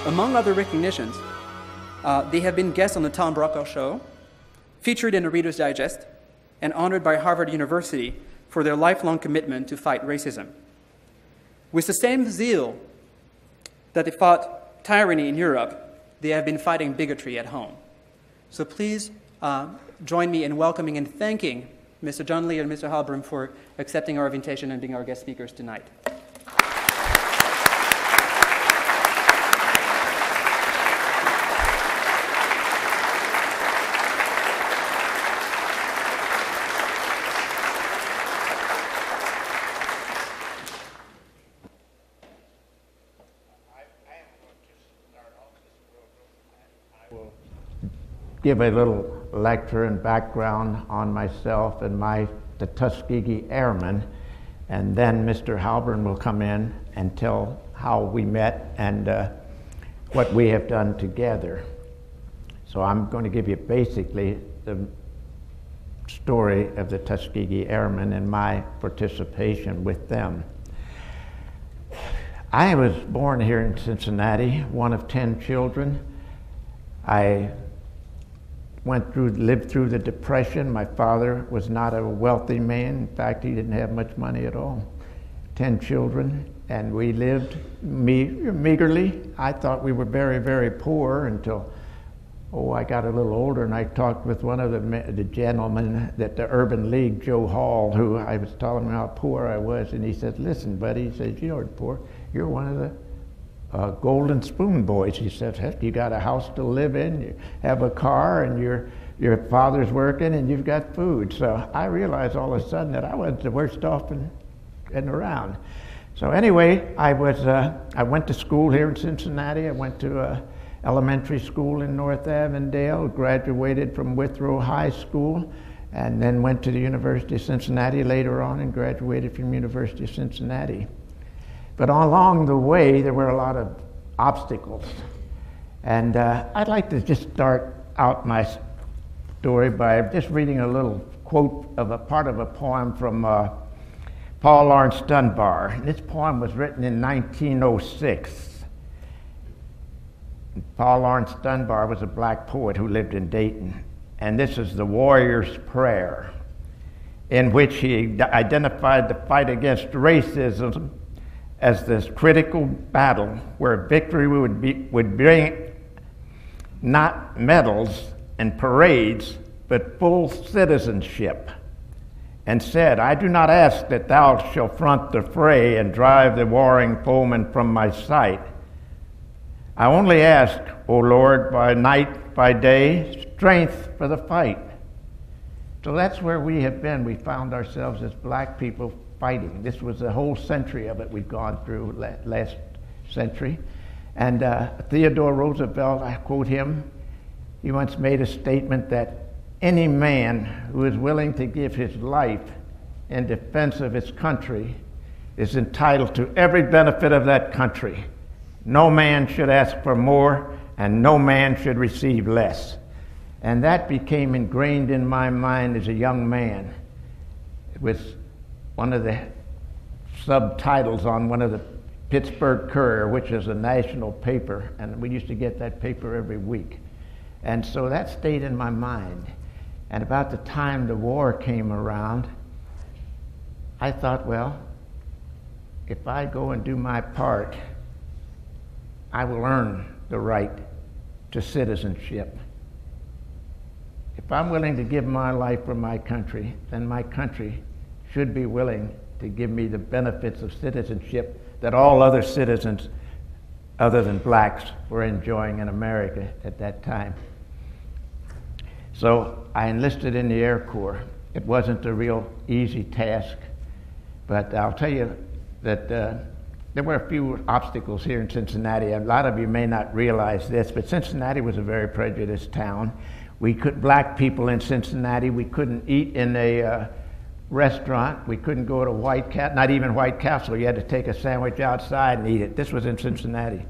Among other recognitions, they have been guests on the Tom Brokaw Show, featured in a Reader's Digest, and honored by Harvard University for their lifelong commitment to fight racism. With the same zeal that they fought tyranny in Europe, they have been fighting bigotry at home. So please join me in welcoming and thanking Mr. John Leahr and Mr. Heilbrun for accepting our invitation and being our guest speakers tonight. Give a little lecture and background on myself and the Tuskegee Airmen, and then Mr. Heilbrun will come in and tell how we met and what we have done together. So I'm going to give you basically the story of the Tuskegee Airmen and my participation with them. I was born here in Cincinnati, one of 10 children. I lived through the Depression. My father was not a wealthy man. In fact, he didn't have much money at all. 10 children, and we lived meagerly. I thought we were very, very poor until, I got a little older, and I talked with one of the gentlemen at the Urban League, Joe Hall, who I was telling him how poor I was, and he said, "Listen, buddy," he says, "You aren't poor. You're one of the Golden Spoon boys." He said, "Heck, you got a house to live in, you have a car, and your father's working, and you've got food." So I realized all of a sudden that I wasn't the worst off in around. So anyway, I went to school here in Cincinnati. I went to elementary school in North Avondale, graduated from Withrow High School, and then went to the University of Cincinnati later on and graduated from University of Cincinnati. But along the way, there were a lot of obstacles. And I'd like to just start out my story by just reading a little quote of a part of a poem from Paul Laurence Dunbar. And this poem was written in 1906. Paul Laurence Dunbar was a black poet who lived in Dayton. And this is the Warrior's Prayer, in which he identified the fight against racism as this critical battle where victory would bring not medals and parades, but full citizenship, and said, "I do not ask that thou shalt front the fray and drive the warring foeman from my sight. I only ask, O Lord, by night, by day, strength for the fight." So that's where we have been. We found ourselves as black people fighting. This was a whole century of it we've gone through last century. And Theodore Roosevelt, I quote him, he once made a statement that any man who is willing to give his life in defense of his country is entitled to every benefit of that country. No man should ask for more, and no man should receive less. And that became ingrained in my mind as a young man. It was one of the subtitles on one of the Pittsburgh Courier, which is a national paper, and we used to get that paper every week. And so that stayed in my mind. And about the time the war came around, I thought, well, if I go and do my part, I will earn the right to citizenship. If I'm willing to give my life for my country, then my country should be willing to give me the benefits of citizenship that all other citizens other than blacks were enjoying in America at that time. So I enlisted in the Air Corps. It wasn't a real easy task, but I'll tell you that there were a few obstacles here in Cincinnati. A lot of you may not realize this, but Cincinnati was a very prejudiced town. Black people in Cincinnati, we couldn't eat in a restaurant. We couldn't go to White Castle, not even White Castle. You had to take a sandwich outside and eat it. This was in Cincinnati.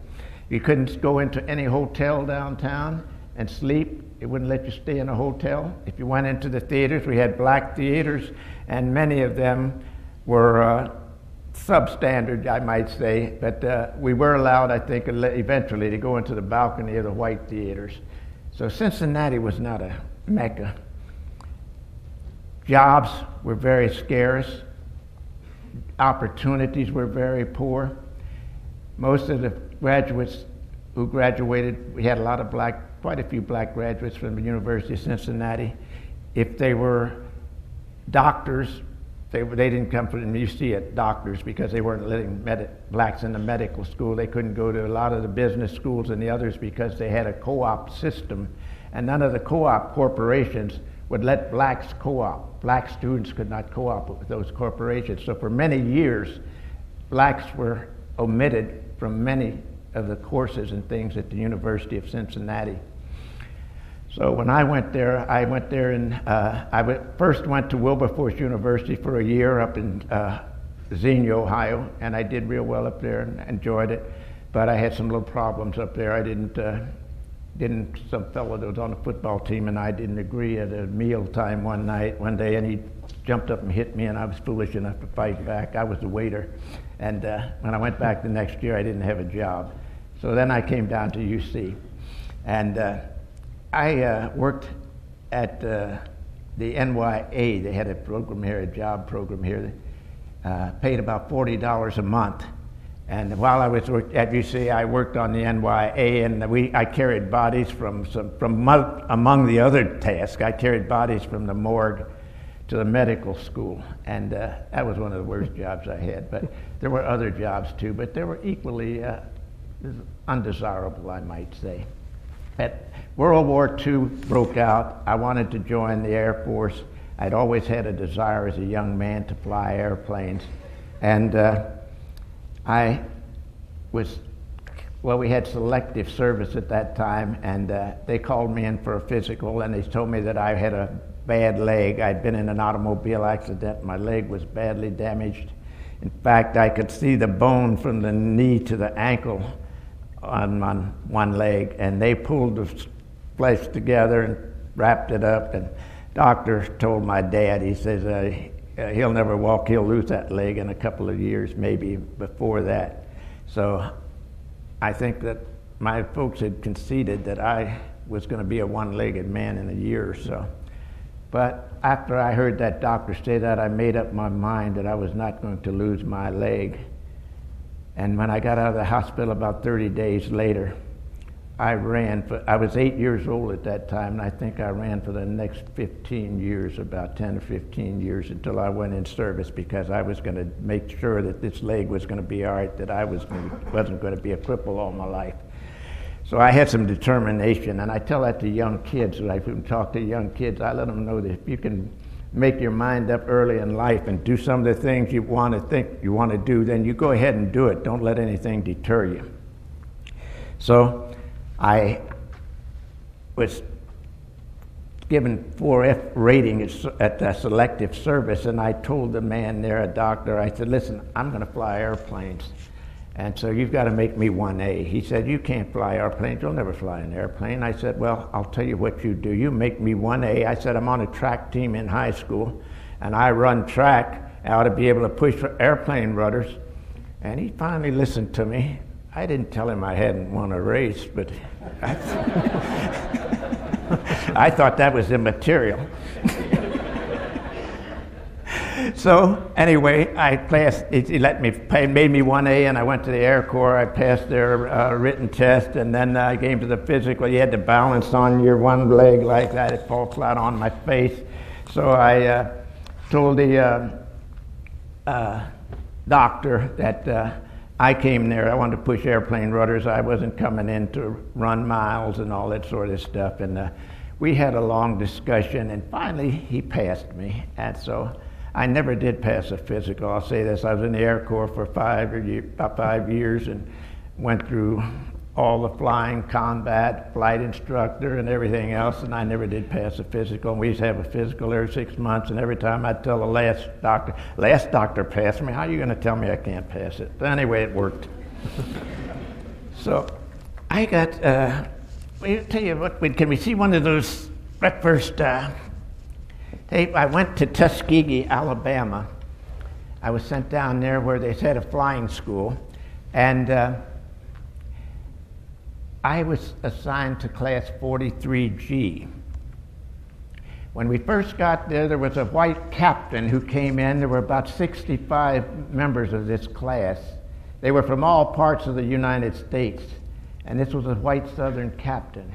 You couldn't go into any hotel downtown and sleep. It wouldn't let you stay in a hotel. If you went into the theaters, we had black theaters, and many of them were substandard, I might say, but we were allowed, I think, eventually to go into the balcony of the white theaters. So Cincinnati was not a mecca. Jobs were very scarce. Opportunities were very poor. Most of the graduates who graduated, we had quite a few black graduates from the University of Cincinnati. If they were doctors, they didn't come from the UC doctors because they weren't letting blacks in the medical school. They couldn't go to a lot of the business schools and the others because they had a co-op system, and none of the co-op corporations would let blacks co-op. Black students could not co-op with those corporations. So for many years, blacks were omitted from many of the courses and things at the University of Cincinnati. So when I went there and first went to Wilberforce University for a year up in Xenia, Ohio, and I did real well up there and enjoyed it. But I had some little problems up there. Some fellow that was on the football team and I didn't agree at a meal time one day, and he jumped up and hit me, and I was foolish enough to fight back. I was the waiter, and when I went back the next year, I didn't have a job. So then I came down to UC, and I worked at the NYA. They had a program here, a job program here, that paid about $40 a month. And while I was at UC, I worked on the NYA, and I carried bodies from among the other tasks. I carried bodies from the morgue to the medical school, and that was one of the worst jobs I had. But there were other jobs too, but they were equally undesirable, I might say. World War II broke out. I wanted to join the Air Force. I'd always had a desire as a young man to fly airplanes, and we had selective service at that time, and they called me in for a physical, and they told me that I had a bad leg. I'd been in an automobile accident. My leg was badly damaged. In fact, I could see the bone from the knee to the ankle on one leg, and they pulled the flesh together and wrapped it up, and doctor told my dad, he says, he'll never walk, he'll lose that leg in a couple of years, maybe before that. So I think that my folks had conceded that I was going to be a one-legged man in a year or so. But after I heard that doctor say that, I made up my mind that I was not going to lose my leg. And when I got out of the hospital about 30 days later, I was 8 years old at that time, and I think I ran for the next 15 years, about 10 or 15 years, until I went in service, because I was going to make sure that this leg was going to be all right, that I wasn't going to be a cripple all my life. So I had some determination, and I tell that to young kids. When I talk to young kids, I let them know that if you can make your mind up early in life and do some of the things you want to do, then you go ahead and do it. Don't let anything deter you. So I was given 4F rating at the selective service, and I told the man there, a doctor, I said, listen, I'm going to fly airplanes, and so you've got to make me 1A. He said, you can't fly airplanes, you'll never fly an airplane. I said, well, I'll tell you what you do. You make me 1A. I said, I'm on a track team in high school, and I run track. I ought to be able to push airplane rudders. And he finally listened to me. I didn't tell him I hadn't won a race, but I thought that was immaterial. So anyway, I passed. He made me 1A, and I went to the Air Corps. I passed their written test, and then I came to the physical. You had to balance on your one leg like that. It fall flat on my face. So I told the doctor that I came there. I wanted to push airplane rudders. I wasn't coming in to run miles and all that sort of stuff. And we had a long discussion, and finally he passed me. And so I never did pass a physical. I'll say this, I was in the Air Corps for about 5 years and went through all the flying, combat, flight instructor, and everything else, and I never did pass a physical. And we used to have a physical every 6 months, and every time I'd tell the last doctor passed me, how are you going to tell me I can't pass it? But anyway, it worked. So I got, I'll tell you what, can we see one of those first tape? I went to Tuskegee, Alabama, I was sent down there where they had a flying school, and I was assigned to class 43G. When we first got there was a white captain who came in. There were about 65 members of this class. They were from all parts of the United States, and this was a white Southern captain.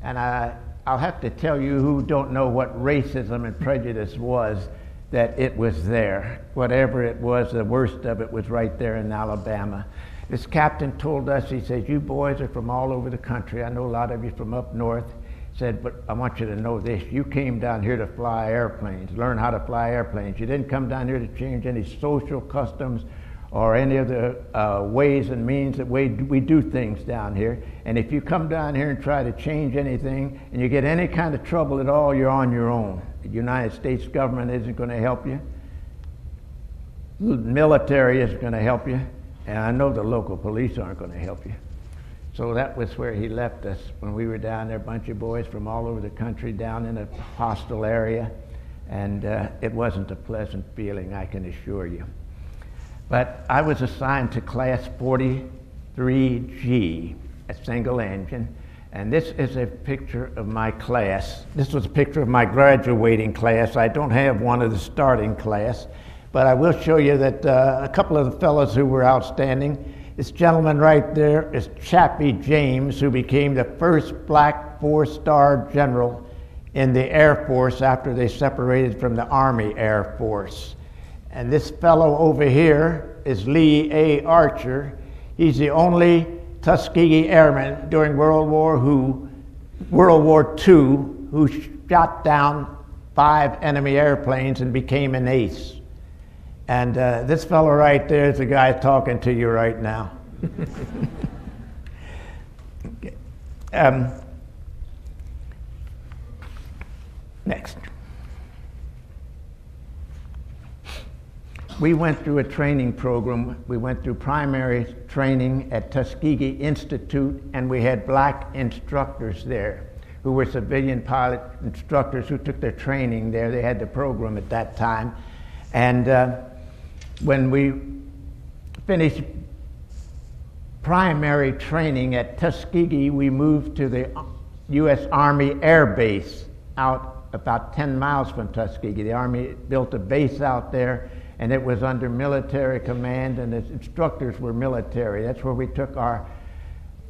And I'll have to tell you who don't know what racism and prejudice was, that it was there. Whatever it was, the worst of it was right there in Alabama. This captain told us, he says, you boys are from all over the country. I know a lot of you from up north. He said, but I want you to know this. You came down here to fly airplanes, learn how to fly airplanes. You didn't come down here to change any social customs or any of the ways and means that we do things down here. And if you come down here and try to change anything and you get any kind of trouble at all, you're on your own. The United States government isn't going to help you. The military isn't going to help you. And I know the local police aren't going to help you. So that was where he left us when we were down there, a bunch of boys from all over the country down in a hostile area. And it wasn't a pleasant feeling, I can assure you. But I was assigned to class 43G, a single engine. And this is a picture of my class. This was a picture of my graduating class. I don't have one of the starting class. But I will show you that a couple of the fellows who were outstanding. This gentleman right there is Chappie James, who became the first black 4-star general in the Air Force after they separated from the Army Air Force. And this fellow over here is Lee A. Archer. He's the only Tuskegee Airman during World War II who shot down 5 enemy airplanes and became an ace. And this fellow right there is the guy talking to you right now. Okay. Next. We went through a training program. We went through primary training at Tuskegee Institute, and we had black instructors there who were civilian pilot instructors who took their training there. They had the program at that time. And when we finished primary training at Tuskegee, we moved to the U.S. Army Air Base out about 10 miles from Tuskegee. The Army built a base out there, and it was under military command, and the instructors were military. That's where we took our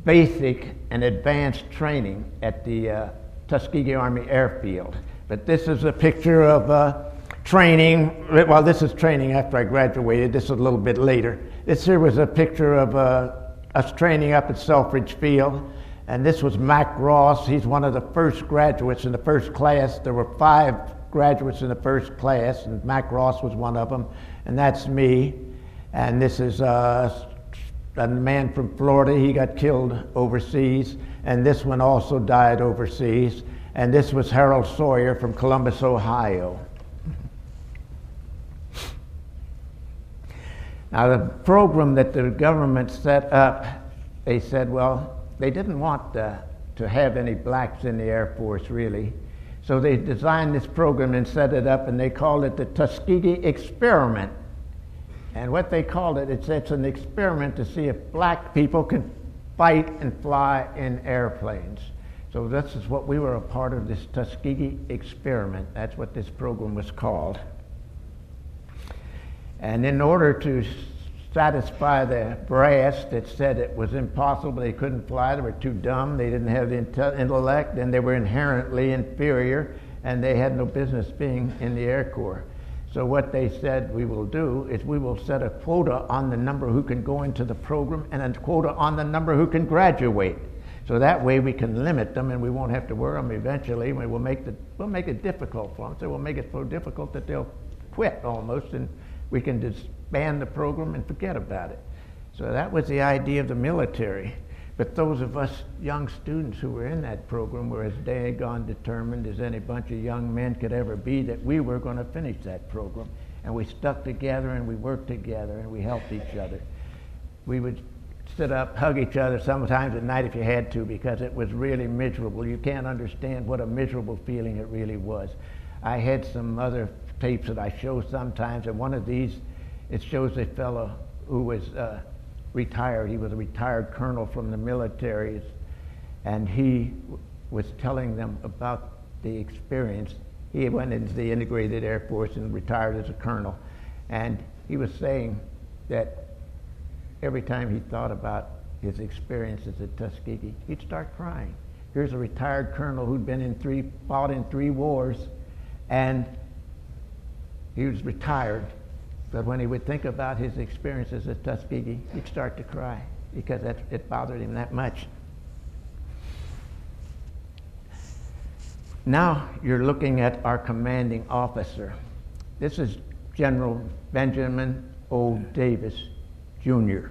basic and advanced training at the Tuskegee Army Airfield. But this is a picture of training. Well, this is training after I graduated. This is a little bit later. This here was a picture of us training up at Selfridge Field, and this was Mac Ross. He's one of the first graduates in the first class. There were 5 graduates in the first class, and Mac Ross was one of them, and that's me. And this is a man from Florida. He got killed overseas, and this one also died overseas. And this was Harold Sawyer from Columbus, Ohio. Now, the program that the government set up, they said, well, they didn't want to have any blacks in the Air Force, really. So they designed this program and set it up, and they called it the Tuskegee Experiment. And what they called it, it's an experiment to see if black people can fight and fly in airplanes. So this is what we were a part of, this Tuskegee Experiment. That's what this program was called. And in order to satisfy the brass that said it was impossible, they couldn't fly, they were too dumb, they didn't have the intellect, and they were inherently inferior, and they had no business being in the Air Corps. So what they said we will do is we will set a quota on the number who can go into the program and a quota on the number who can graduate. So that way we can limit them and we won't have to worry them eventually. We'll make it difficult for them. So we'll make it so difficult that they'll quit almost, and we can disband the program and forget about it. So that was the idea of the military. But those of us young students who were in that program were as daggone determined as any bunch of young men could ever be that we were going to finish that program. And we stuck together and we worked together and we helped each other. We would sit up, hug each other sometimes at night if you had to, because it was really miserable. You can't understand what a miserable feeling it really was. I had some other tapes that I show sometimes, and one of these It shows a fellow who was retired. He was a retired colonel from the military, and he was telling them about the experience. He went into the integrated Air Force and retired as a colonel, and he was saying that every time he thought about his experiences at Tuskegee, he'd start crying. Here's a retired colonel who'd fought in 3 wars, and he was retired. But when he would think about his experiences at Tuskegee, he'd start to cry because it bothered him that much. Now you're looking at our commanding officer. This is General Benjamin O. Davis, Jr.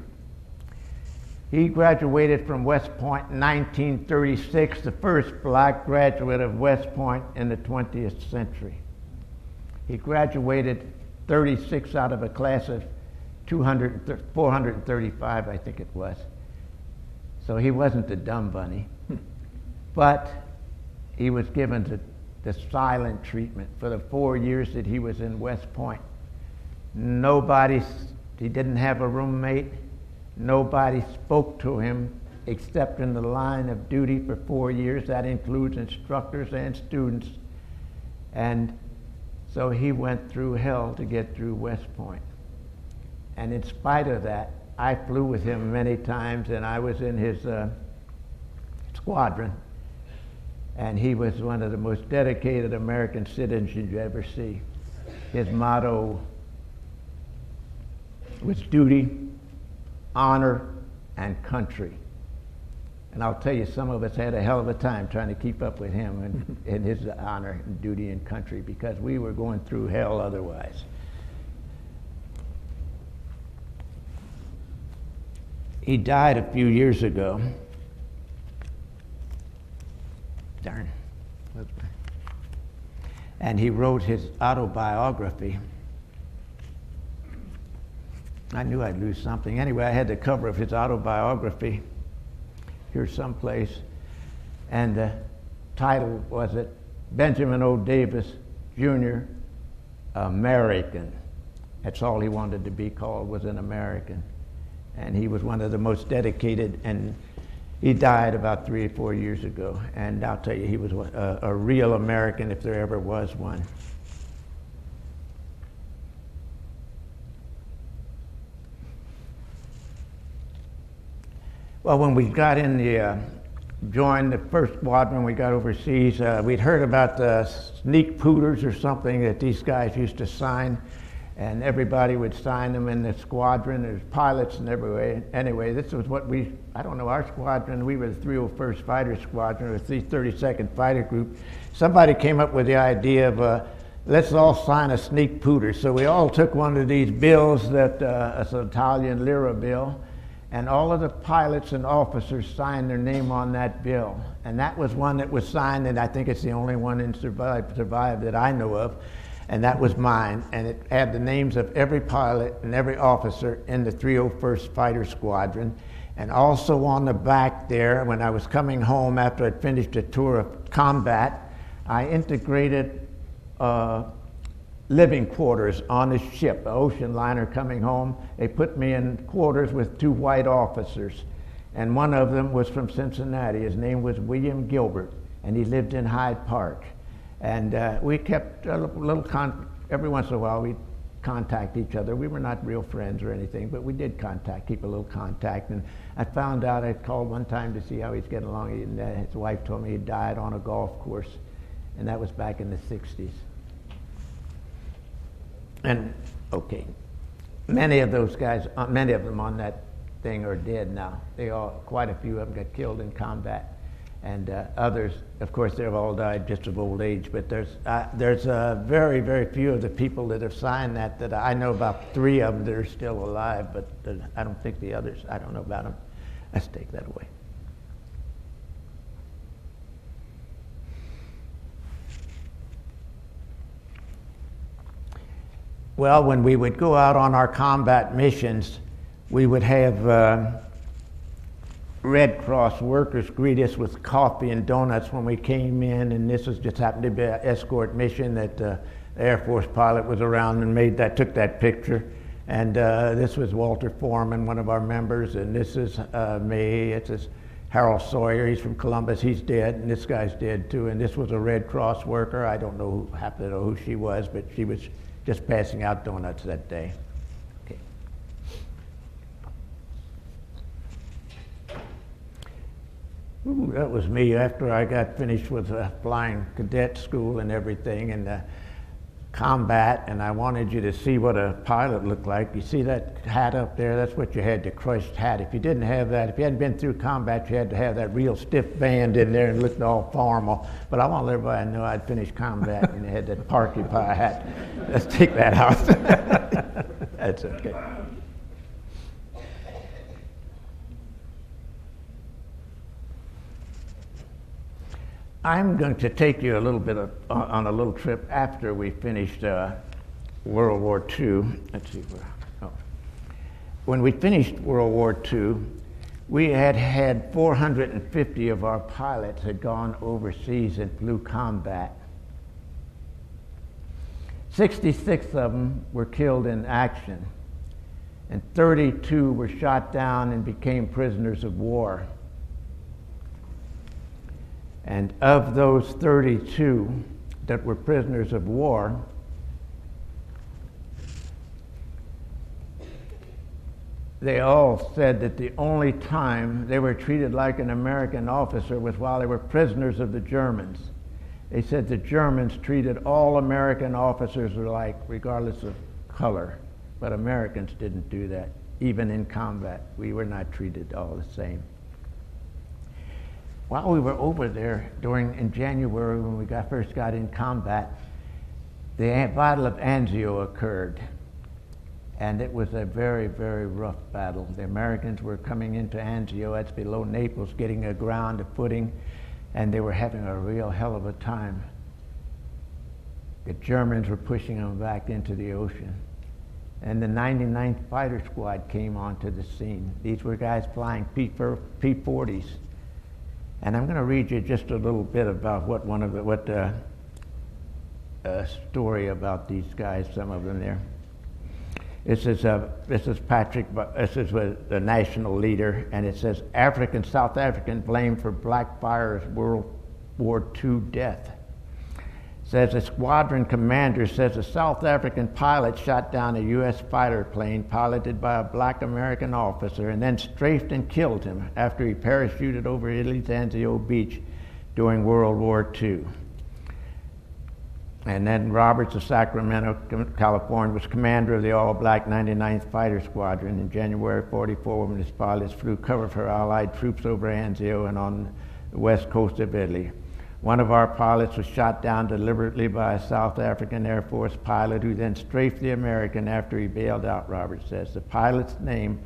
He graduated from West Point in 1936, the first black graduate of West Point in the 20th century. He graduated 36 out of a class of 435, I think it was. So he wasn't a dumb bunny. But he was given the silent treatment for the 4 years that he was in West Point. He didn't have a roommate. Nobody spoke to him except in the line of duty for 4 years. That includes instructors and students. And so he went through hell to get through West Point. And in spite of that, I flew with him many times, and I was in his squadron. And he was one of the most dedicated American citizens you'd ever see. His motto was duty, honor, and country. And I'll tell you, some of us had a hell of a time trying to keep up with him and his honor and duty and country, because we were going through hell otherwise. He died a few years ago. Darn. And he wrote his autobiography. I knew I'd lose something. Anyway, I had the cover of his autobiography here someplace, and the title was it, Benjamin O. Davis, Jr., American. That's all he wanted to be called, was an American. And he was one of the most dedicated, and he died about 3 or 4 years ago. And I'll tell you, he was a real American if there ever was one. Well, when we got in joined the first squadron, we got overseas, we'd heard about the sneak pooters or something that these guys used to sign, and everybody would sign them in the squadron. There's pilots and everywhere. Anyway, this was what our squadron, we were the 301st Fighter Squadron, or the 32nd Fighter Group. Somebody came up with the idea of, let's all sign a sneak pooter. So we all took one of these bills, it's an Italian lira bill, and all of the pilots and officers signed their name on that bill. And that was one that was signed, and I think it's the only one that survived that I know of, and that was mine. And it had the names of every pilot and every officer in the 301st Fighter Squadron. And also on the back there, when I was coming home after I'd finished a tour of combat, I integrated living quarters on a ship, an ocean liner coming home. They put me in quarters with 2 white officers, and one of them was from Cincinnati. His name was William Gilbert, and he lived in Hyde Park. And we kept a little every once in a while we'd contact each other. We were not real friends or anything, but we did keep a little contact. And I found out, I called one time to see how he's getting along, and his wife told me he died on a golf course, and that was back in the 60s. And, okay, many of those guys, many of them on that thing are dead now. Quite a few of them got killed in combat. And others, of course, they've all died just of old age. But there's very, very few of the people that have signed that I know about 3 of them that are still alive, but I don't think the others, I don't know about them. Let's take that away. Well, when we would go out on our combat missions, we would have Red Cross workers greet us with coffee and donuts when we came in, and this was just happened to be an escort mission that the Air Force pilot was around and took that picture. And this was Walter Foreman, one of our members, and this is me. It's this Harold Sawyer. He's from Columbus. He's dead, and this guy's dead too. And this was a Red Cross worker. I don't know, happen to know who she was, but she was just passing out donuts that day. Okay. Ooh, that was me after I got finished with flying cadet school and everything, and combat, and I wanted you to see what a pilot looked like. You see that hat up there? That's what you had, the crushed hat. If you didn't have that, if you hadn't been through combat, you had to have that real stiff band in there and looked all formal. But I want everybody to know I'd finished combat and had that porcupine hat. Let's take that out. That's okay. I'm going to take you a little bit on a little trip after we finished World War II. Let's see where. Oh. When we finished World War II, we had 450 of our pilots had gone overseas and flew combat. 66 of them were killed in action, and 32 were shot down and became prisoners of war. And of those 32 that were prisoners of war, they all said that the only time they were treated like an American officer was while they were prisoners of the Germans. They said the Germans treated all American officers alike, regardless of color, but Americans didn't do that. Even in combat, we were not treated all the same. While we were over there in January when we first got in combat, the Battle of Anzio occurred. And it was a very, very rough battle. The Americans were coming into Anzio, that's below Naples, getting a ground, a footing, and they were having a real hell of a time. The Germans were pushing them back into the ocean. And the 99th Fighter Squad came onto the scene. These were guys flying P-40s. And I'm going to read you just a little bit about story about these guys, some of them there. This is Patrick, this is the national leader, and it says, South African blamed for Blackfire's World War II death. Says a squadron commander says a South African pilot shot down a U.S. fighter plane piloted by a black American officer and then strafed and killed him after he parachuted over Italy's Anzio Beach during World War II. And then Roberts of Sacramento, California, was commander of the all-black 99th Fighter Squadron in January '44 when his pilots flew cover for Allied troops over Anzio and on the west coast of Italy. One of our pilots was shot down deliberately by a South African Air Force pilot who then strafed the American after he bailed out, Roberts says. The pilot's name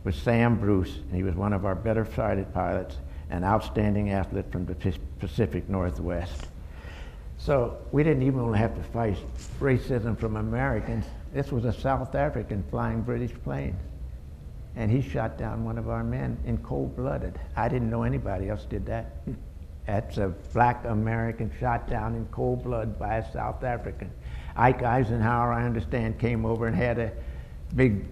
was Sam Bruce, and he was one of our better sighted pilots, an outstanding athlete from the Pacific Northwest. So we didn't even have to fight racism from Americans. This was a South African flying British plane. And he shot down one of our men in cold-blooded. I didn't know anybody else did that. That's a black American shot down in cold blood by a South African. Ike Eisenhower, I understand, came over and had a big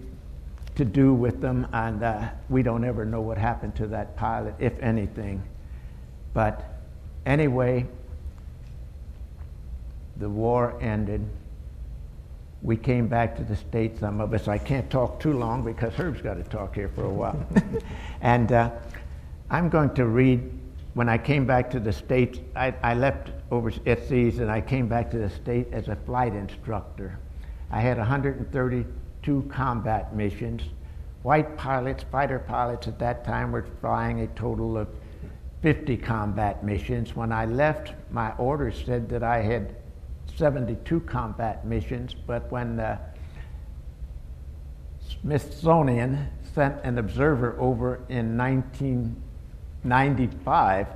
to-do with them, and we don't ever know what happened to that pilot, if anything. But anyway, the war ended. We came back to the States, some of us. I can't talk too long because Herb's got to talk here for a while. And I'm going to read. When I came back to the States, I left overseas and I came back to the States as a flight instructor. I had 132 combat missions. White pilots, fighter pilots at that time were flying a total of 50 combat missions. When I left, my orders said that I had 72 combat missions, but when the Smithsonian sent an observer over in 1995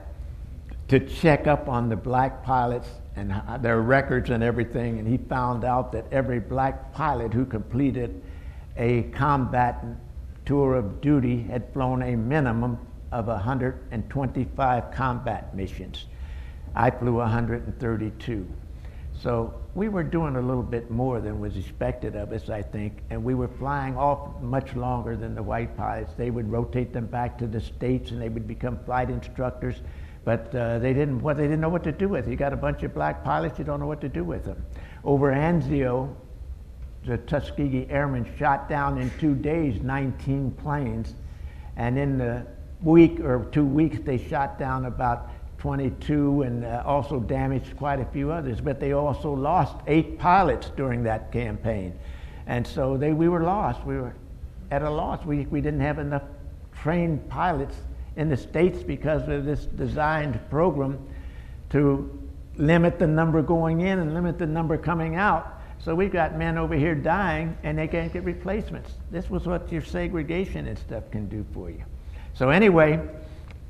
to check up on the black pilots and their records and everything, and he found out that every black pilot who completed a combat tour of duty had flown a minimum of 125 combat missions. I flew 132. So we were doing a little bit more than was expected of us, I think, and we were flying off much longer than the white pilots. They would rotate them back to the States and they would become flight instructors, but they didn't know what to do with it. You got a bunch of black pilots, you don't know what to do with them. Over Anzio, the Tuskegee Airmen shot down in 2 days 19 planes, and in the week or 2 weeks they shot down about 22 and also damaged quite a few others, but they also lost 8 pilots during that campaign. And so we were lost. We were at a loss. We didn't have enough trained pilots in the States because of this designed program to limit the number going in and limit the number coming out. So we've got men over here dying and they can't get replacements. This was what your segregation and stuff can do for you. So anyway,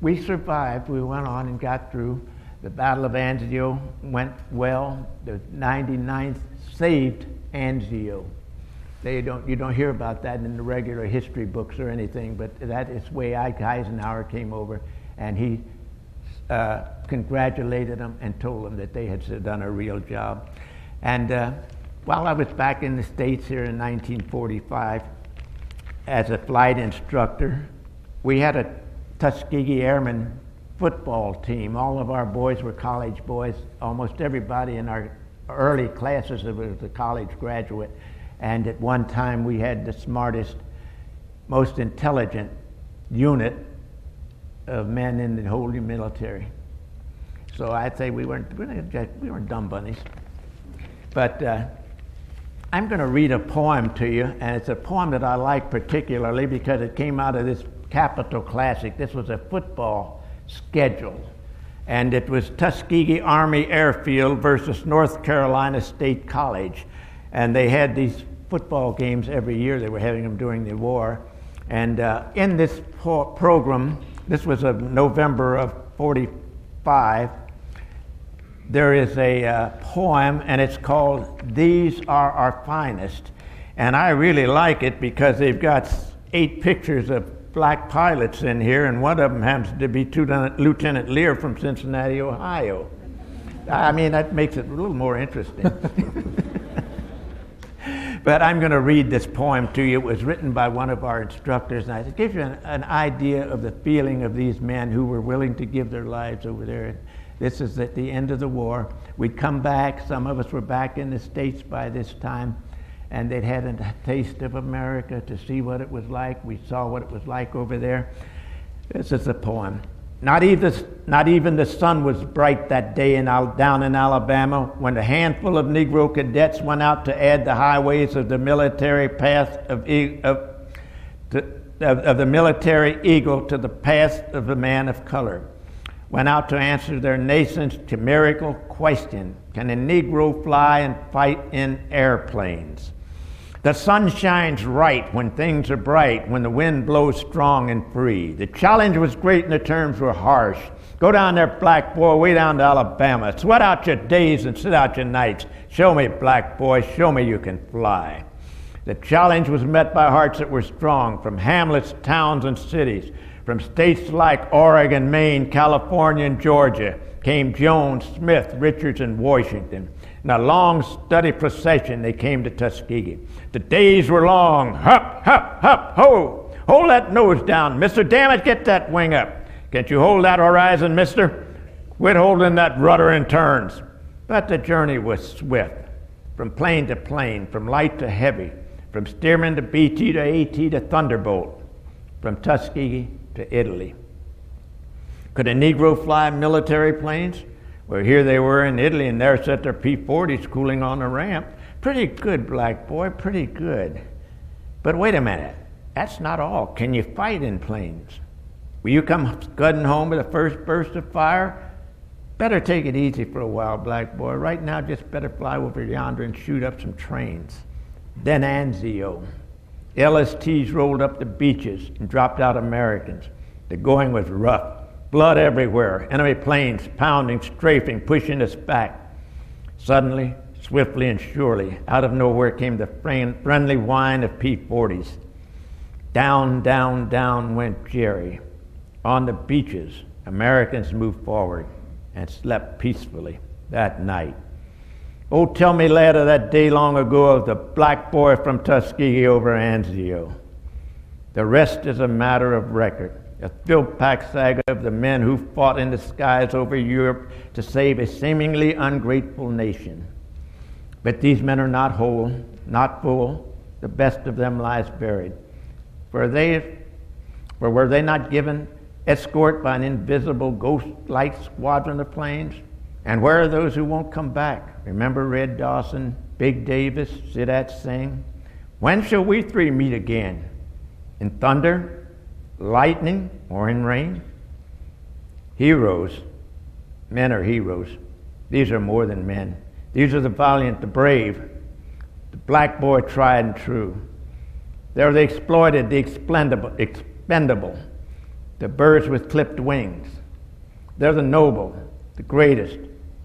we survived. We went on and got through. The Battle of Anzio went well. The 99th saved Anzio. You don't hear about that in the regular history books or anything, but that is the way Eisenhower came over, and he congratulated them and told them that they had done a real job. And while I was back in the States here in 1945 as a flight instructor, we had a Tuskegee Airmen football team. All of our boys were college boys. Almost everybody in our early classes was a college graduate. And at one time we had the smartest, most intelligent unit of men in the whole military. So I'd say we weren't dumb bunnies. But I'm going to read a poem to you, and it's a poem that I like particularly because it came out of this Capitol Classic. This was a football schedule, and it was Tuskegee Army Airfield versus North Carolina State College, and they had these football games every year. They were having them during the war, and in this program, this was of November of '45, there is a poem, and it's called "These Are Our Finest," and I really like it because they've got 8 pictures of black pilots in here, and one of them happens to be Lieutenant Leahr from Cincinnati, Ohio. I mean, that makes it a little more interesting. But I'm going to read this poem to you. It was written by one of our instructors, and it gives you an idea of the feeling of these men who were willing to give their lives over there. This is at the end of the war. We'd come back. Some of us were back in the States by this time, and they'd had a taste of America to see what it was like. We saw what it was like over there. This is a poem. Not even the sun was bright that day down in Alabama when a handful of Negro cadets went out to add the highways of the military path of the military eagle to the path of the man of color. Went out to answer their nation's chimerical question: can a Negro fly and fight in airplanes? The sun shines right when things are bright, when the wind blows strong and free. The challenge was great and the terms were harsh. Go down there, black boy, way down to Alabama. Sweat out your days and sit out your nights. Show me, black boy, show me you can fly. The challenge was met by hearts that were strong, from hamlets, towns, and cities. From states like Oregon, Maine, California, and Georgia came Jones, Smith, Richards, and Washington. In a long, steady procession, they came to Tuskegee. The days were long. Hup, hup, hup, ho! Hold that nose down, mister. Damn it, get that wing up. Can't you hold that horizon, mister? Quit holding that rudder in turns. But the journey was swift. From plane to plane, from light to heavy, from Stearman to BT to AT to Thunderbolt, from Tuskegee to Italy. Could a Negro fly military planes? Well, here they were in Italy, and there sat their P-40s cooling on the ramp. Pretty good, black boy, pretty good. But wait a minute, that's not all. Can you fight in planes? Will you come scudding home with the first burst of fire? Better take it easy for a while, black boy. Right now, just better fly over yonder and shoot up some trains. Then Anzio. LSTs rolled up the beaches and dropped out Americans. The going was rough. Blood everywhere, enemy planes pounding, strafing, pushing us back. Suddenly, swiftly and surely, out of nowhere came the friendly whine of P-40s. Down, down, down went Jerry. On the beaches, Americans moved forward and slept peacefully that night. Oh, tell me, lad, of that day long ago of the black boy from Tuskegee over Anzio. The rest is a matter of record. A field-packed saga of the men who fought in the skies over Europe to save a seemingly ungrateful nation. But these men are not whole, not full. The best of them lies buried. For were they not given escort by an invisible ghost-like squadron of planes? And where are those who won't come back? Remember Red Dawson, Big Davis, Sidat Singh? When shall we three meet again? In thunder, lightning, or in rain? Heroes. Men are heroes. These are more than men. These are the valiant, the brave, the black boy tried and true. They're the exploited, the expendable, the birds with clipped wings. They're the noble, the greatest.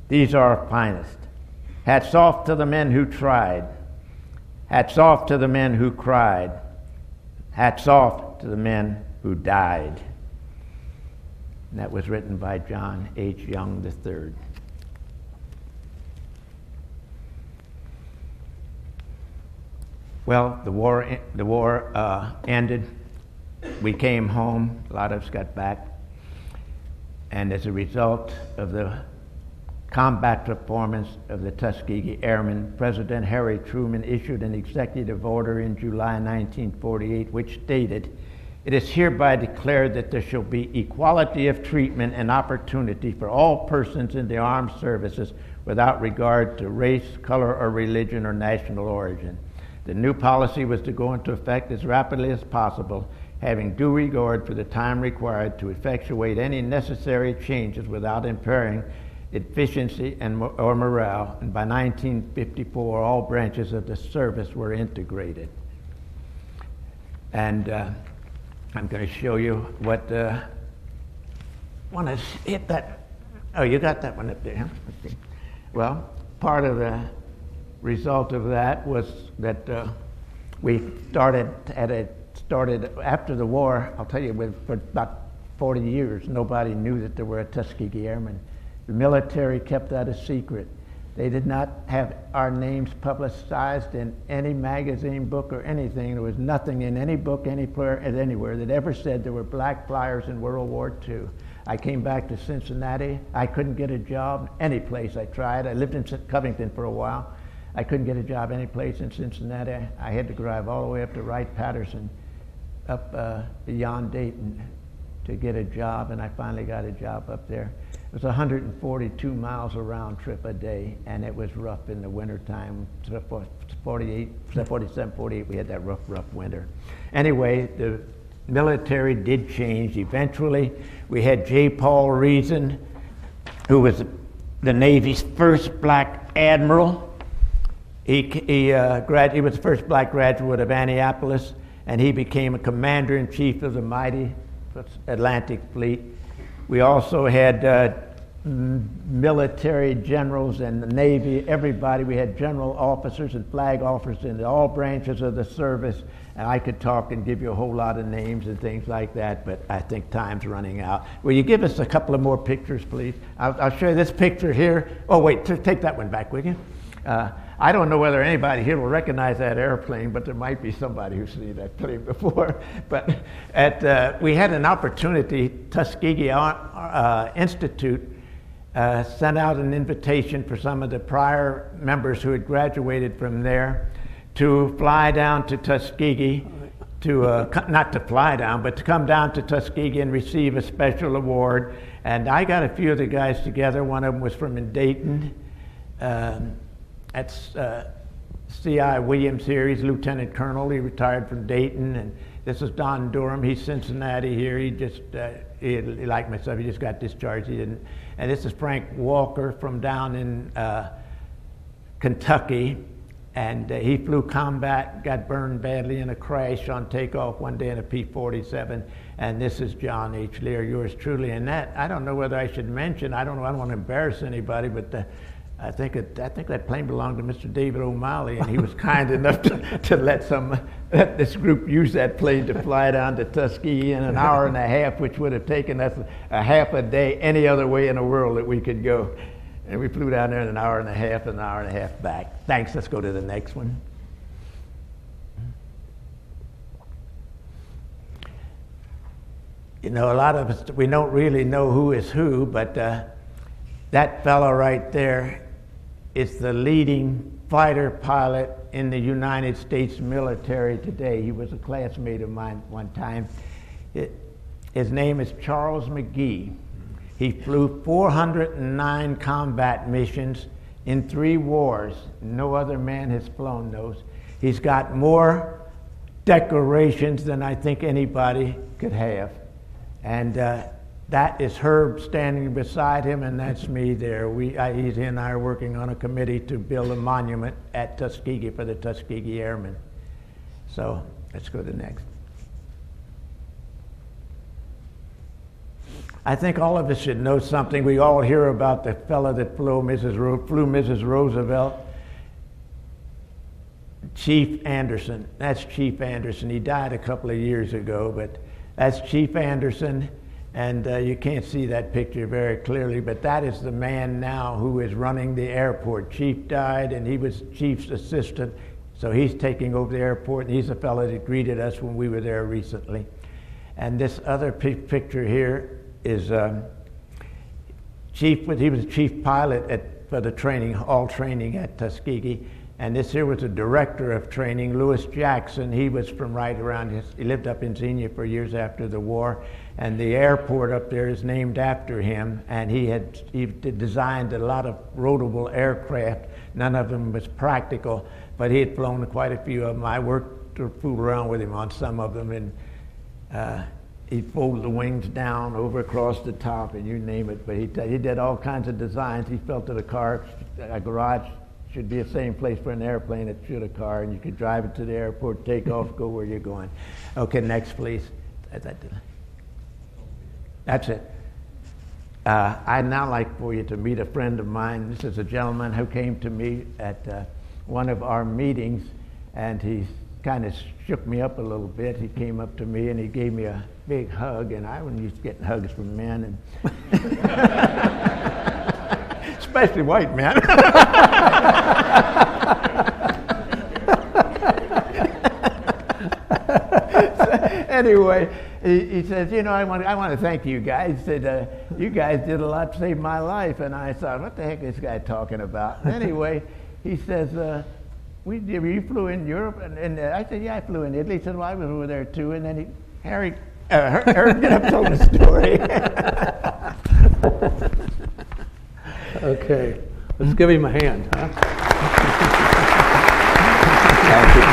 These are our finest. Hats off to the men who tried. Hats off to the men who cried. Hats off to the men who died. And that was written by John H. Young III. Well, the war ended. We came home. A lot of us got back. And as a result of the combat performance of the Tuskegee Airmen, President Harry Truman issued an executive order in July 1948 which stated, "It is hereby declared that there shall be equality of treatment and opportunity for all persons in the armed services without regard to race, color, or religion or national origin." The new policy was to go into effect as rapidly as possible, having due regard for the time required to effectuate any necessary changes without impairing efficiency or morale. And by 1954, all branches of the service were integrated. And I'm going to show you what. Want to hit that? Oh, you got that one up there, huh? Okay. Well, part of the result of that was that we started after the war. I'll tell you, for about 40 years, nobody knew that there were a Tuskegee Airmen. The military kept that a secret. They did not have our names publicized in any magazine, book, or anything. There was nothing in any book, anywhere that ever said there were black flyers in World War II. I came back to Cincinnati. I couldn't get a job any place I tried. I lived in Covington for a while. I couldn't get a job any place in Cincinnati. I had to drive all the way up to Wright-Patterson, up beyond Dayton to get a job, and I finally got a job up there. It was 142 miles a round trip a day, and it was rough in the wintertime. 47, 48, we had that rough winter. Anyway, the military did change. Eventually, we had J. Paul Reason, who was the Navy's first black admiral. He was the first black graduate of Annapolis, and he became a commander-in-chief of the mighty Atlantic Fleet. We also had military generals and the Navy, everybody. We had general officers and flag officers in all branches of the service. And I could talk and give you a whole lot of names and things like that, but I think time's running out. Will you give us a couple of more pictures, please? I'll show you this picture here. Oh, wait, take that one back, will you? I don't know whether anybody here will recognize that airplane, but there might be somebody who's seen that plane before. But we had an opportunity. Tuskegee Institute sent out an invitation for some of the prior members who had graduated from there to fly down to Tuskegee, not to fly down, but to come down to Tuskegee and receive a special award. And I got a few of the guys together. One of them was from Dayton. That's C.I. Williams here. He's Lieutenant Colonel. He retired from Dayton. And this is Don Durham. He's Cincinnati here. He just, he like myself, he just got discharged. He didn't. And this is Frank Walker from down in Kentucky. And he flew combat, got burned badly in a crash on takeoff one day in a P-47. And this is John H. Leahr, yours truly. And that, I don't know whether I should mention, I don't want to embarrass anybody, but I think that plane belonged to Mr. David O'Malley, and he was kind enough to let this group use that plane to fly down to Tuskegee in an hour and a half, which would have taken us a half a day any other way in the world that we could go. And we flew down there in an hour and a half back. Thanks, let's go to the next one. You know, a lot of us, we don't really know who is who, but that fellow right there is the leading fighter pilot in the United States military today. He was a classmate of mine one time. His name is Charles McGee. He flew 409 combat missions in 3 wars. No other man has flown those. He's got more decorations than I think anybody could have. And that is Herb standing beside him, and that's me there. He and I are working on a committee to build a monument at Tuskegee for the Tuskegee Airmen. So let's go to the next. I think all of us should know something. We all hear about the fellow that flew Mrs. Roosevelt, Chief Anderson. That's Chief Anderson. He died a couple of years ago, but that's Chief Anderson, and you can't see that picture very clearly, but that is the man now who is running the airport. Chief died, and he was Chief's assistant, so he's taking over the airport, and he's the fellow that greeted us when we were there recently. And this other picture here is he was chief pilot for the training, all training at Tuskegee. And this here was the director of training, Lewis Jackson. He was from right around, he lived up in Xenia for years after the war. And the airport up there is named after him. And he designed a lot of roadable aircraft. None of them was practical, but he had flown quite a few of them. I worked to fool around with him on some of them. And he'd fold the wings down over across the top and you name it. But he did all kinds of designs. He felt that a garage should be the same place for an airplane that should a car, and you could drive it to the airport, take off, go where you're going. Okay, next please. That's it. I'd now like for you to meet a friend of mine. This is a gentleman who came to me at one of our meetings, and he kind of shook me up a little bit. He came up to me and he gave me a big hug, and I wasn't used to getting hugs from men, and especially white men. Anyway, he says, you know, I want to thank you guys. He said, you guys did a lot to save my life. And I thought, what the heck is this guy talking about? Anyway, he says, you flew in Europe? And I said, yeah, I flew in Italy. He said, well, I was over there too. And then Herb get up and told the story. Okay, let's give him a hand, huh? Thank you.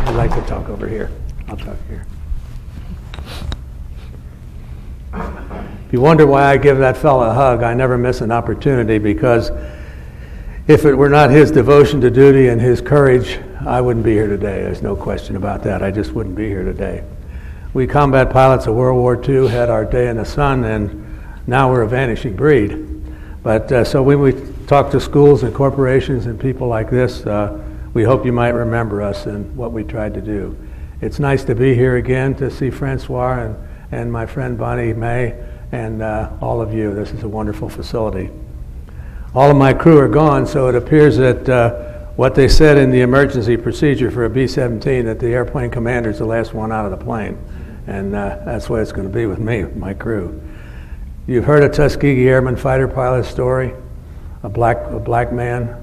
I'd like to talk over here. I'll talk here. If you wonder why I give that fellow a hug, I never miss an opportunity, because if it were not his devotion to duty and his courage, I wouldn't be here today. There's no question about that. I just wouldn't be here today. We combat pilots of World War II had our day in the sun, and now we're a vanishing breed. But so when we talk to schools and corporations and people like this, we hope you might remember us and what we tried to do. It's nice to be here again, to see Francois and my friend Bonnie May and all of you. This is a wonderful facility. All of my crew are gone, so it appears that what they said in the emergency procedure for a B-17, that the airplane commander is the last one out of the plane. And that's what it's going to be with me, with my crew. You've heard a Tuskegee Airman fighter pilot story, a black man.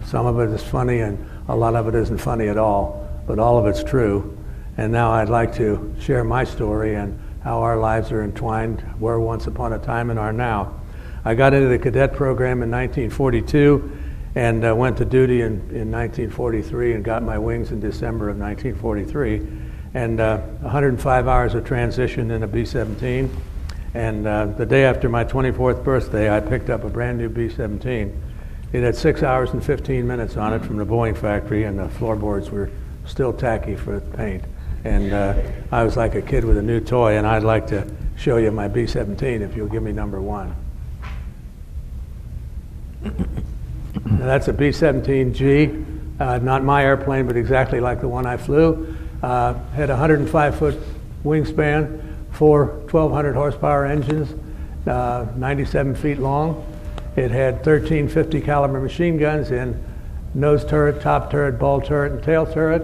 Some of it is funny and a lot of it isn't funny at all, but all of it's true. And now I'd like to share my story and how our lives are entwined, were once upon a time and are now. I got into the cadet program in 1942 and went to duty in 1943 and got my wings in December of 1943. And 105 hours of transition in a B-17. And the day after my 24th birthday, I picked up a brand new B-17. It had 6 hours and 15 minutes on it from the Boeing factory, and the floorboards were still tacky for paint. And I was like a kid with a new toy, and I'd like to show you my B-17 if you'll give me number 1. Now that's a B-17G, not my airplane, but exactly like the one I flew. Had a 105-foot wingspan, 4 1,200 horsepower engines, 97 feet long. It had 13 50 caliber machine guns in nose turret, top turret, ball turret, and tail turret.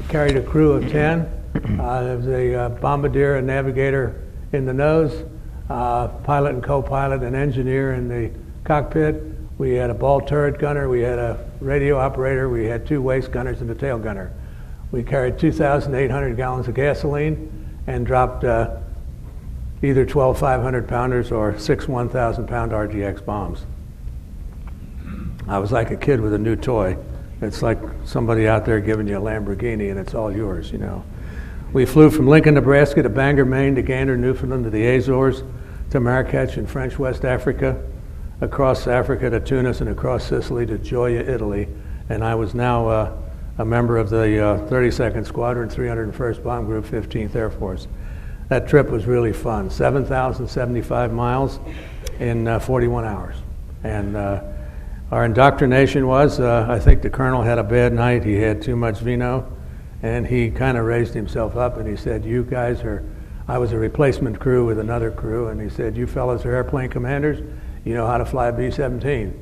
Carried a crew of 10. There was a bombardier and navigator in the nose, pilot and co-pilot and engineer in the cockpit. We had a ball turret gunner, we had a radio operator, we had 2 waist gunners and a tail gunner. We carried 2,800 gallons of gasoline and dropped either 12 500-pounders or 6 1,000-pound RGX bombs. I was like a kid with a new toy. It's like somebody out there giving you a Lamborghini and it's all yours, you know. We flew from Lincoln, Nebraska to Bangor, Maine, to Gander, Newfoundland, to the Azores, to Marrakech in French West Africa, across Africa to Tunis, and across Sicily to Gioia, Italy. And I was now a member of the 32nd Squadron, 301st Bomb Group, 15th Air Force. That trip was really fun. 7,075 miles in 41 hours. And our indoctrination was, I think the colonel had a bad night. He had too much vino. And he kind of raised himself up and he said, you guys are, I was a replacement crew with another crew, and he said, you fellas are airplane commanders. You know how to fly a B-17.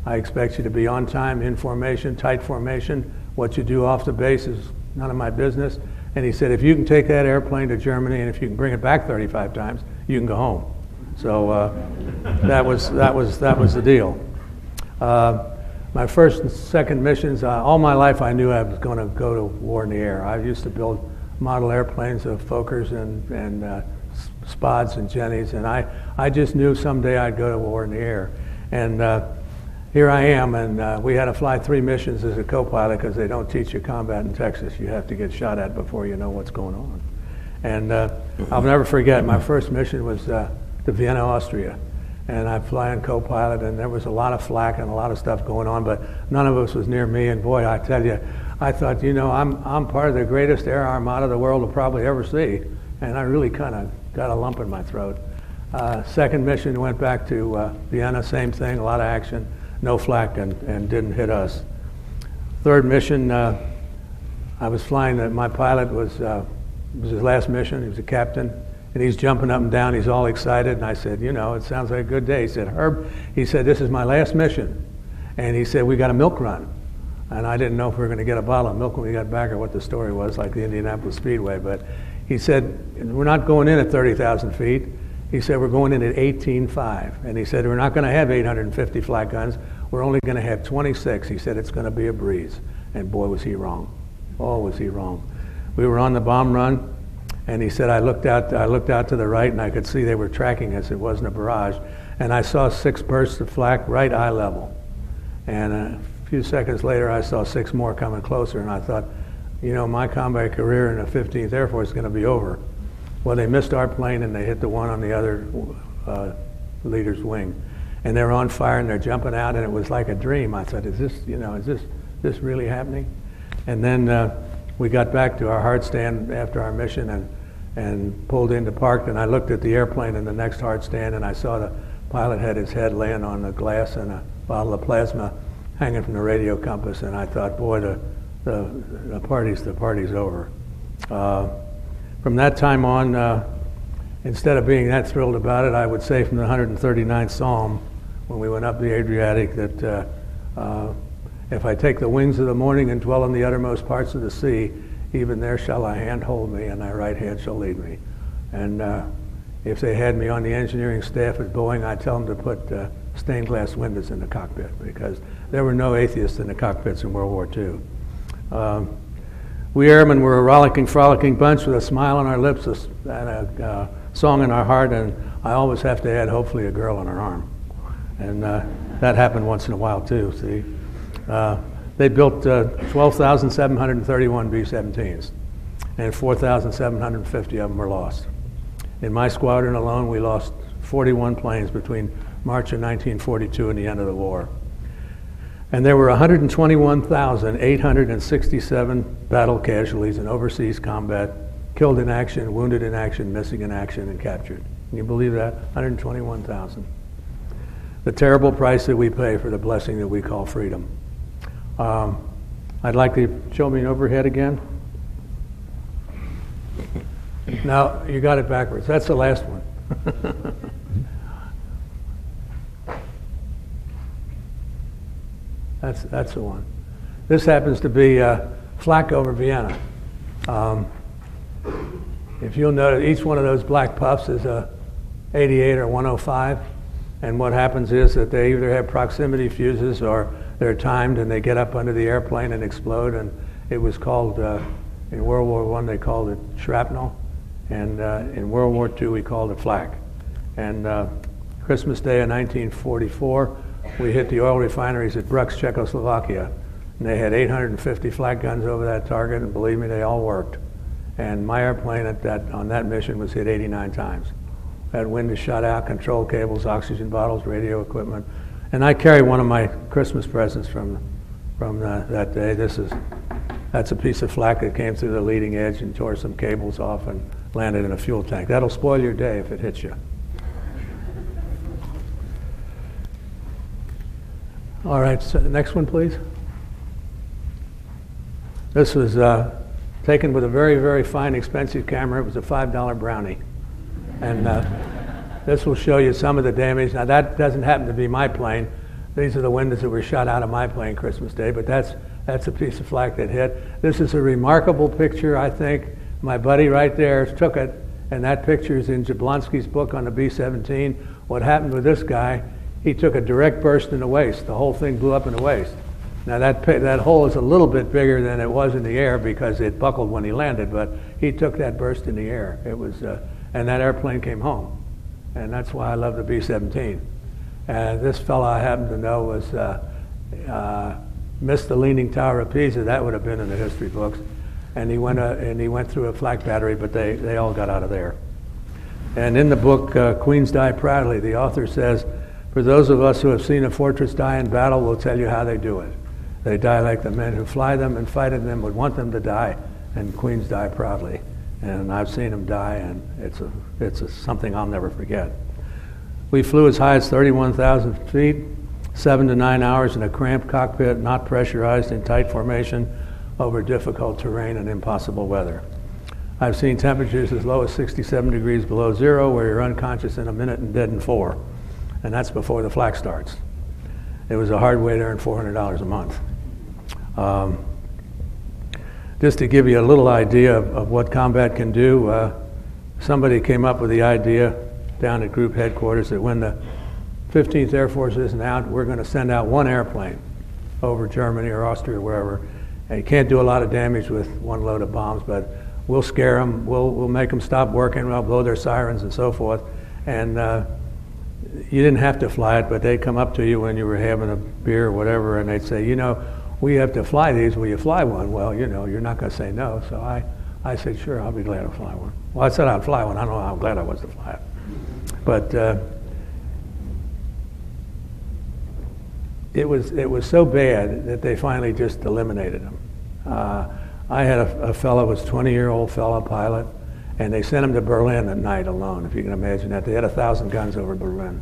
I expect you to be on time, in formation, tight formation. What you do off the base is none of my business. And he said, if you can take that airplane to Germany and if you can bring it back 35 times, you can go home. So that was the deal. My first and second missions, all my life I knew I was going to go to war in the air. I used to build model airplanes of Fokkers and Spads and Jennies, and I just knew someday I'd go to war in the air. And here I am, and we had to fly 3 missions as a co-pilot because they don't teach you combat in Texas. You have to get shot at before you know what's going on. And I'll never forget, my first mission was to Vienna, Austria. And I'm flying co-pilot, and there was a lot of flak and a lot of stuff going on, but none of us was near me. And boy, I tell you, I thought, you know, I'm part of the greatest air armada the world will probably ever see. And I really kind of got a lump in my throat. Second mission went back to Vienna, same thing, a lot of action, no flak, and didn't hit us. Third mission, I was flying, my pilot was his last mission, he was a captain. And he's jumping up and down, he's all excited, and I said, you know, it sounds like a good day. He said, Herb, he said, this is my last mission. And he said, we got a milk run. And I didn't know if we were going to get a bottle of milk when we got back or what the story was, like the Indianapolis Speedway. But he said, we're not going in at 30,000 feet. He said, we're going in at 18.5. And he said, we're not going to have 850 flak guns. We're only going to have 26. He said, it's going to be a breeze. And boy, was he wrong. Oh, was he wrong. We were on the bomb run. And he said, I looked out to the right, and I could see they were tracking us. It wasn't a barrage. And I saw 6 bursts of flak right eye level. And a few seconds later, I saw 6 more coming closer, and I thought, you know, my combat career in the 15th Air Force is going to be over. Well, they missed our plane, and they hit the one on the other leader's wing. And they're on fire, and they're jumping out, and it was like a dream. I thought, is this really happening? And then we got back to our hard stand after our mission and pulled into park, and I looked at the airplane in the next hard stand, and I saw the pilot had his head laying on the glass and a bottle of plasma hanging from the radio compass, and I thought, boy, the party's over. From that time on, instead of being that thrilled about it, I would say from the 139th Psalm, when we went up the Adriatic, that if I take the wings of the morning and dwell in the uttermost parts of the sea, even there shall thy hand hold me, and thy right hand shall lead me. And if they had me on the engineering staff at Boeing, I'd tell them to put stained glass windows in the cockpit, because there were no atheists in the cockpits in World War II. We airmen were a rollicking, frolicking bunch with a smile on our lips and a song in our heart, and I always have to add, hopefully, a girl on our arm. And that happened once in a while, too, see. They built 12,731 B-17s, and 4,750 of them were lost. In my squadron alone, we lost 41 planes between March of 1942 and the end of the war. And there were 121,867 battle casualties in overseas combat, killed in action, wounded in action, missing in action, and captured. Can you believe that? 121,000. The terrible price that we pay for the blessing that we call freedom. I'd like to show me an overhead again. No, you got it backwards. That's the last one. That's the one. This happens to be flak over Vienna. If you'll notice, each one of those black puffs is a 88 or 105, and what happens is that they either have proximity fuses or they're timed and they get up under the airplane and explode. And it was called, in World War I, they called it shrapnel, and in World War II, we called it flak. And Christmas Day of 1944, we hit the oil refineries at Brux, Czechoslovakia, and they had 850 flak guns over that target, and believe me, they all worked. And my airplane on that mission was hit 89 times. Had wind is shut out, control cables, oxygen bottles, radio equipment. And I carry one of my Christmas presents from that day. That's a piece of flak that came through the leading edge and tore some cables off and landed in a fuel tank. That'll spoil your day if it hits you. All right, so next one, please. This was taken with a very, very fine, expensive camera. It was a $5 Brownie. And this will show you some of the damage. Now, that doesn't happen to be my plane. These are the windows that were shot out of my plane Christmas Day, but that's a piece of flak that hit. This is a remarkable picture, I think. My buddy right there took it, and that picture is in Jablonski's book on the B-17. What happened with this guy, he took a direct burst in the waist. The whole thing blew up in the waist. Now that hole is a little bit bigger than it was in the air because it buckled when he landed, but he took that burst in the air. It was, and that airplane came home. And that's why I love the B-17. And this fellow I happen to know was missed the Leaning Tower of Pisa. That would have been in the history books. And he went through a flak battery, but they all got out of there. And in the book, Queens Die Proudly, the author says, for those of us who have seen a fortress die in battle, we'll tell you how they do it. They die like the men who fly them and fight in them would want them to die, and Queens die proudly. And I've seen them die, and it's something I'll never forget. We flew as high as 31,000 feet, 7 to 9 hours in a cramped cockpit, not pressurized, in tight formation, over difficult terrain and impossible weather. I've seen temperatures as low as 67 degrees below zero, where you're unconscious in a minute and dead in 4. And that's before the flak starts. It was a hard way to earn $400 a month. Just to give you a little idea of what combat can do, somebody came up with the idea down at group headquarters that when the 15th Air Force isn't out, we're going to send out one airplane over Germany or Austria or wherever. And you can't do a lot of damage with one load of bombs, but we'll scare them, we'll make them stop working, we'll blow their sirens and so forth. And you didn't have to fly it, but they'd come up to you when you were having a beer or whatever, and they'd say, you know, we have to fly these, will you fly one? Well, you know, you're not going to say no. So I said, sure, I'll be glad to fly one. Well, I said I'd fly one. I don't know how glad I was to fly it. But it was so bad that they finally just eliminated them. I had a fellow, was a 20-year-old fellow pilot, and they sent him to Berlin at night alone, if you can imagine that. They had 1,000 guns over Berlin.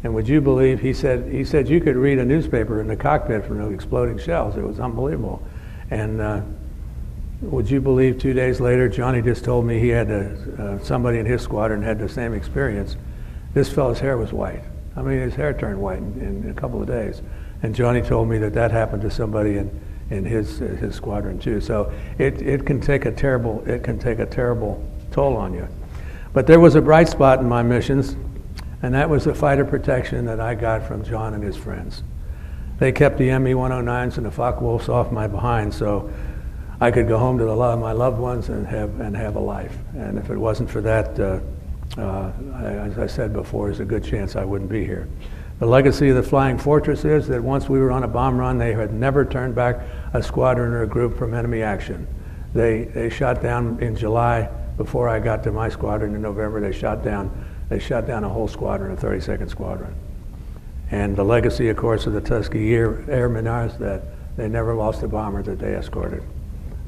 And would you believe, he said you could read a newspaper in the cockpit from the exploding shells. It was unbelievable. And would you believe 2 days later, Johnny just told me he had somebody in his squadron had the same experience. This fellow's hair was white. I mean, his hair turned white in a couple of days. And Johnny told me that happened to somebody in his squadron too. So it can take a terrible toll on you. But there was a bright spot in my missions, and that was the fighter protection that I got from John and his friends. They kept the ME-109s and the Focke-Wulfs off my behind, so I could go home to my loved ones and have a life. And if it wasn't for that, as I said before, there's a good chance I wouldn't be here. The legacy of the Flying Fortress is that once we were on a bomb run, they had never turned back a squadron or a group from enemy action. They shot down in July, before I got to my squadron in November, they shot down a whole squadron, a 32nd Squadron. And the legacy, of course, of the Tuskegee Airmen is that they never lost a bomber that they escorted.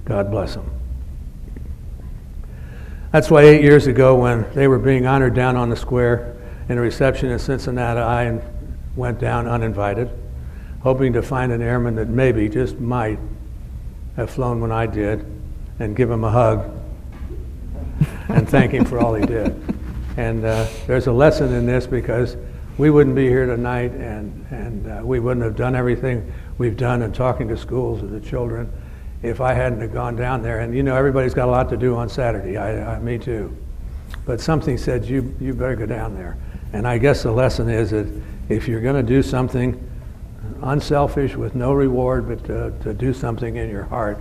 God bless them. That's why 8 years ago, when they were being honored down on the square in a reception in Cincinnati, I went down uninvited, hoping to find an airman that maybe, just might, have flown when I did, and give him a hug. and thank him for all he did. And there's a lesson in this, because we wouldn't be here tonight, and we wouldn't have done everything we've done in talking to schools and the children if I hadn't have gone down there. And you know, everybody's got a lot to do on Saturday. Me too. But something said, you better go down there. And I guess the lesson is that if you're going to do something unselfish with no reward, but to do something in your heart,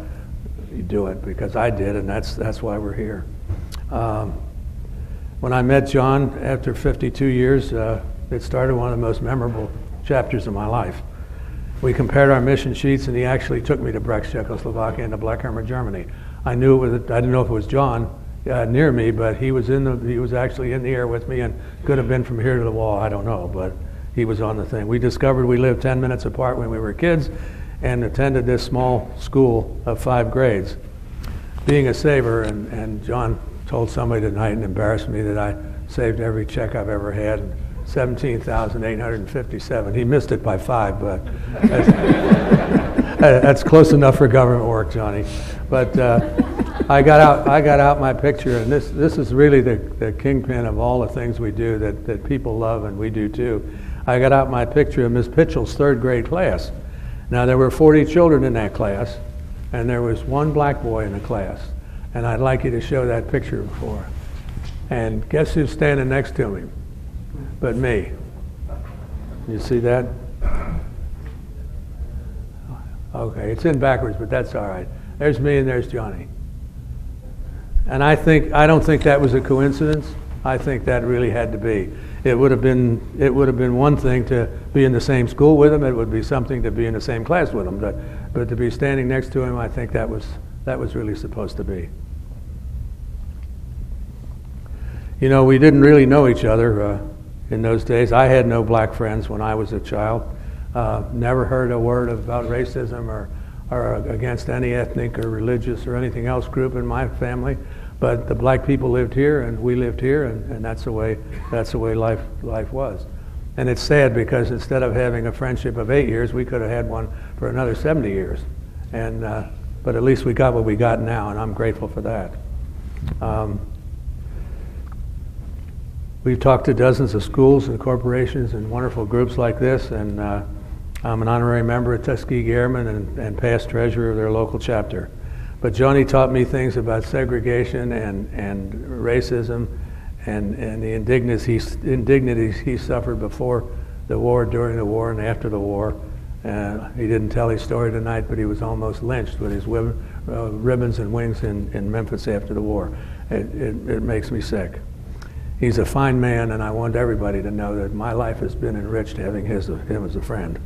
you do it, because I did, and that's why we're here. When I met John after 52 years, it started one of the most memorable chapters of my life. We compared our mission sheets, and he actually took me to Brecht, Czechoslovakia, and to Leahr, Germany. I didn't know if it was John near me, but he was actually in the air with me, and could have been from here to the wall. I don't know, but he was on the thing. We discovered we lived 10 minutes apart when we were kids, and attended this small school of 5 grades. Being a saver, and John told somebody tonight and embarrassed me that I saved every check I've ever had, $17,857. He missed it by 5, but that's close enough for government work, Johnny. But I got out my picture, and this is really the kingpin of all the things we do that people love, and we do too. I got out my picture of Miss Pitchell's 3rd grade class. Now, there were 40 children in that class, and there was 1 black boy in the class. And I'd like you to show that picture before. And guess who's standing next to him? But me. You see that? Okay, it's in backwards, but that's all right. There's me and there's Johnny. And I don't think that was a coincidence. I think that really had to be. It would have been one thing to be in the same school with him. It would be something to be in the same class with him. But to be standing next to him, I think that was really supposed to be. You know, we didn't really know each other in those days. I had no black friends when I was a child. Never heard a word about racism or against any ethnic or religious or anything else group in my family. But the black people lived here, and we lived here, and that's the way life was. And it's sad, because instead of having a friendship of 8 years, we could have had one for another 70 years. And but at least we got what we got now, and I'm grateful for that. We've talked to dozens of schools and corporations and wonderful groups like this, and I'm an honorary member of Tuskegee Airmen and past treasurer of their local chapter. But Johnny taught me things about segregation and racism and the indignities he suffered before the war, during the war, and after the war. He didn't tell his story tonight, but he was almost lynched with his ribbons and wings in Memphis after the war. It makes me sick. He's a fine man, and I want everybody to know that my life has been enriched having him as a friend.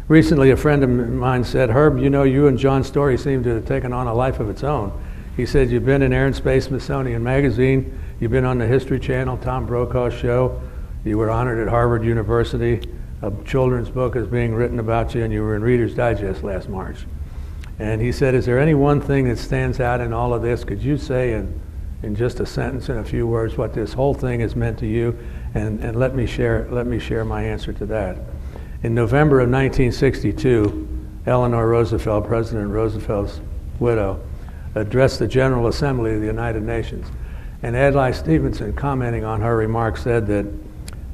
Recently, a friend of mine said, "Herb, you know, you and John's story seem to have taken on a life of its own." He said, "You've been in Air and Space Smithsonian Magazine, you've been on the History Channel, Tom Brokaw's show, you were honored at Harvard University, a children's book is being written about you, and you were in Reader's Digest last March." And he said, "Is there any one thing that stands out in all of this? Could you say in just a sentence, in a few words, what this whole thing has meant to you? And let me share my answer to that." In November of 1962, Eleanor Roosevelt, President Roosevelt's widow, addressed the General Assembly of the United Nations. And Adlai Stevenson, commenting on her remarks, said that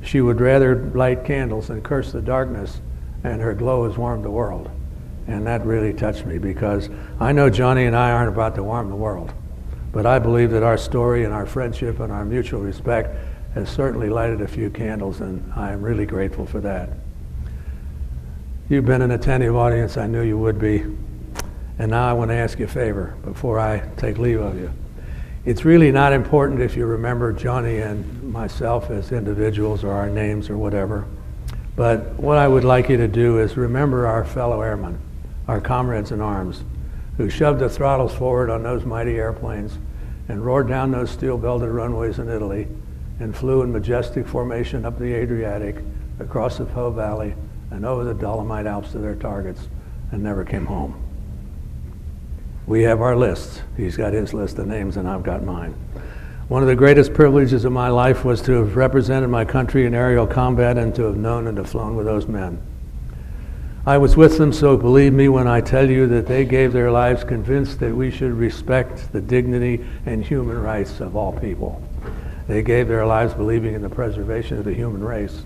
she would rather light candles than curse the darkness, and her glow has warmed the world. And that really touched me, because I know Johnny and I aren't about to warm the world. But I believe that our story and our friendship and our mutual respect has certainly lighted a few candles, and I am really grateful for that. You've been an attentive audience. I knew you would be. And now I want to ask you a favor before I take leave of you. It's really not important if you remember Johnny and myself as individuals or our names or whatever. But what I would like you to do is remember our fellow airmen, our comrades in arms, who shoved the throttles forward on those mighty airplanes and roared down those steel-belted runways in Italy and flew in majestic formation up the Adriatic, across the Po Valley, and over the Dolomite Alps to their targets, and never came home. We have our lists. He's got his list of names, and I've got mine. One of the greatest privileges of my life was to have represented my country in aerial combat and to have known and to have flown with those men. I was with them, so believe me when I tell you that they gave their lives convinced that we should respect the dignity and human rights of all people. They gave their lives believing in the preservation of the human race.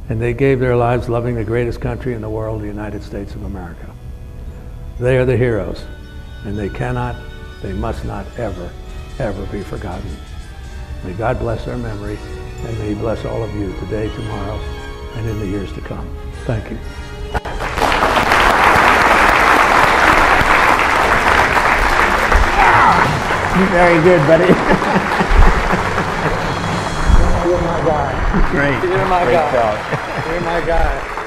And they gave their lives loving the greatest country in the world, the United States of America. They are the heroes, and they cannot, they must not ever, ever be forgotten. May God bless their memory, and may He bless all of you today, tomorrow, and in the years to come. Thank you. Very good, buddy. You're my guy. Great. You're my Great guy. talk. You're my guy.